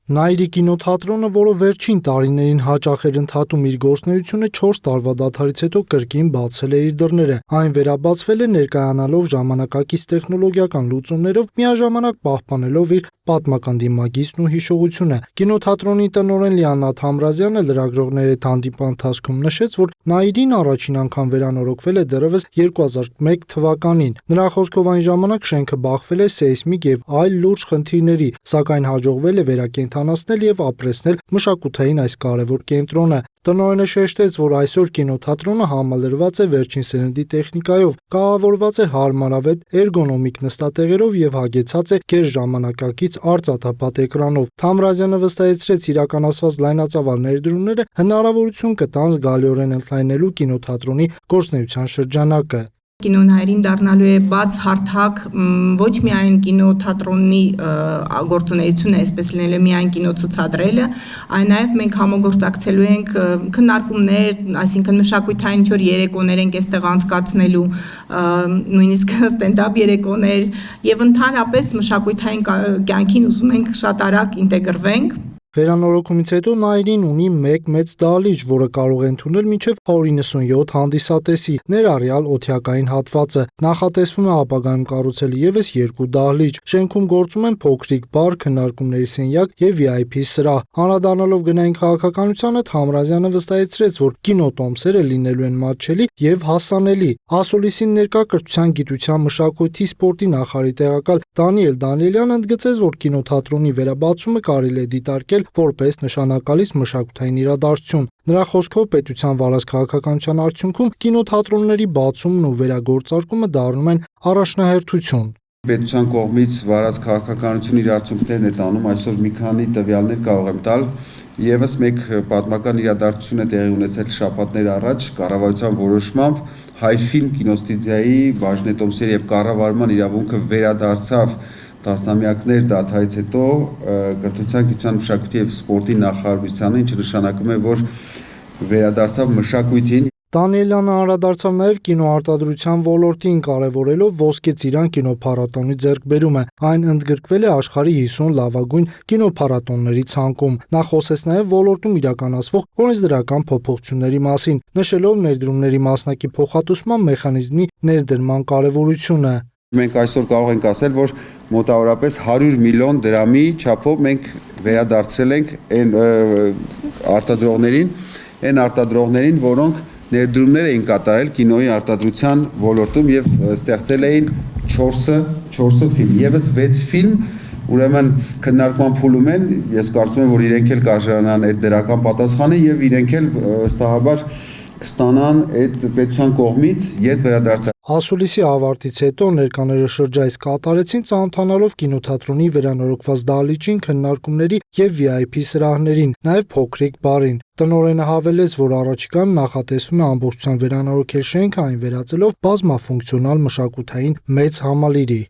Նայիրի կինոթատրոնը, որը վերջին տարիներին հաճախ էր ընդհատում իր գործունեությունը, 4 տարվա դադարից հետո կրկին բացել է իր դռները։ Այն վերաբացվել է ներկայանալով ժամանակակից տեխնոլոգիական լուծումներով, միաժամանակ պահպանելով իր պատմական դիմագիծն ու հիշողությունը։ Կինոթատրոնի տնօրեն Լիաննա Թամրազյանը լրագրողների հետ հանդիպման ընթացքում նշեց, որ Նայիրին առաջին անգամ վերանորոգվել է դեռևս 2001 թվականին։ Նրա խոսքով այն ժամանակ շենքը բախվել է սեյսմիկ եւ այլ լուրջ խնդիրների, սակայն հաջողվել է վերակենդանացնել եւ ապրեցնել մշակութային այս կարևոր կենտրոնը։ Տնօրենը շեշտեց, որ այսօր կինոթատրոնը համալրված է վերջին սերնդի տեխնիկայով, կահավորված է հարմարավետ էրգոնոմիկ նստատեղերով եւ հագեցած է գերժամանակակից արծաթափատ էկրանով։ Թամրազյանը վստահեցրեց, իրականացված լայնածավալ ներդրումները հնարավորություն կտան զգալիորեն ընդլայնելու կինոթատրոնի գործունեության շրջանակը։ Կինոնայրին դառնալու է բաց հարթակ ոչ միայն կինոթատրոնի գործունեությունը, այսպես լինել է միայն կինոցուցադրելը, այլ նաև մենք համագործակցելու ենք քննարկումներ, այսինքն մշակութային ինչ-որ երեկոներ ենք այստեղ անցկացնելու, նույնիսկ ստենդափ երեկոներ եւ ընդհանրապես մշակութային կյանքին ուզում ենք շատ արագ ինտեգրվենք։ Վերանորոգումից հետո Նայիրին ունի մեկ մեծ դահլիճ, որը կարող է ընդունել մինչև 197 հանդիսատեսի, ներառյալ օդյակային հատվածը։ Նախատեսվում է ապագայում կառուցել ևս 2 դահլիճ։ Շենքում գործում են փոքրիկ բար, քննարկումների սենյակ եւ VIP սրահ։ Անդրադառնալով գնային քաղաքականությանը, Թամրազյանը վստահեցրեց, որ կինոտոմսերը լինելու են մատչելի եւ հասանելի։ Ասոլիսին ներկա կրթության, գիտության, մշակույթի, սպորտի նախարարի տեղակալ Դանիել Դանիելյանը ընդգծեց, որ կինոթատրոնի վերաբացումը կարելի է դիտարկել որպես նշանակալից մշակութային իրադարձություն։ Նրա խոսքով պետության վարած քաղաքականության արդյունքում կինոթատրոնների բացումն ու վերագործարկումը դառնում են առաջնահերթություն։ Պետության կողմից վարած քաղաքականությունը իր արդյունքներն է տանում, այսօր մի քանի տվյալներ կարող եմ տալ։ Եվս մեկ պատմական իրադարձություն է տեղի ունեցել շաբաթներ առաջ, կառավարության որոշմամբ Հայֆիլմ կինոստուդիայի բաժնետոմսերի եւ կառավարման իրավունքը վերադարձավ տասնամյակներ դադարից հետո կրթության, գիտության, մշակույթի եւ սպորտի նախարարությանը, ինչը նշանակում է, որ վերադարձավ մշակույթին։ Դանիելյանը անդրադարձավ նաև կինոարտադրության ոլորտին, կարևորելով Ոսկե ծիրան կինոփառատոնի ձեռքբերումը։ Այն ընդգրկվել է աշխարհի 50 լավագույն կինոփառատոնների ցանկում։ Նա խոսեց նաև ոլորտում իրականացվող օրենսդրական փոփոխությունների մասին, նշելով ներդրումների մասնակի փոխհատուցման մեխանիզմի ներդրման կարևորությունը։ Մենք այսօր կարող ենք ասել, որ մոտավորապես 100 միլիոն դրամի չափով մենք վերադարձրել ենք այն արտադրողներին, որոնք ներդրումներ էին կատարել կինոյի արտադրության ոլորտում եւ ստեղծել էին 4 ֆիլմ, եւս 6 ֆիլմ, ուրեմն քննարկման փուլում են, ես կարծում եմ, որ իրենք էլ կարժանան այդ դրական պատասխանը եւ իրենք էլ վստահաբար կստանան այդ պետության կողմից յետ վերադարձ։ Ասուլիսի ավարտից հետո ներկաները շրջայց կատարեցին ծանոթանալով կինոթատրոնի վերանորոգված դահլիճին, քննարկումների եւ VIP սրահներին, նաեւ փոքրիկ բարին։ Տնօրենը հավելեց, որ առաջիկայում նախատեսվում է ամբողջությամբ վերանորոգել շենքը, այն վերածելով բազմաֆունկցիոնալ մշակութային մեծ համալիրի։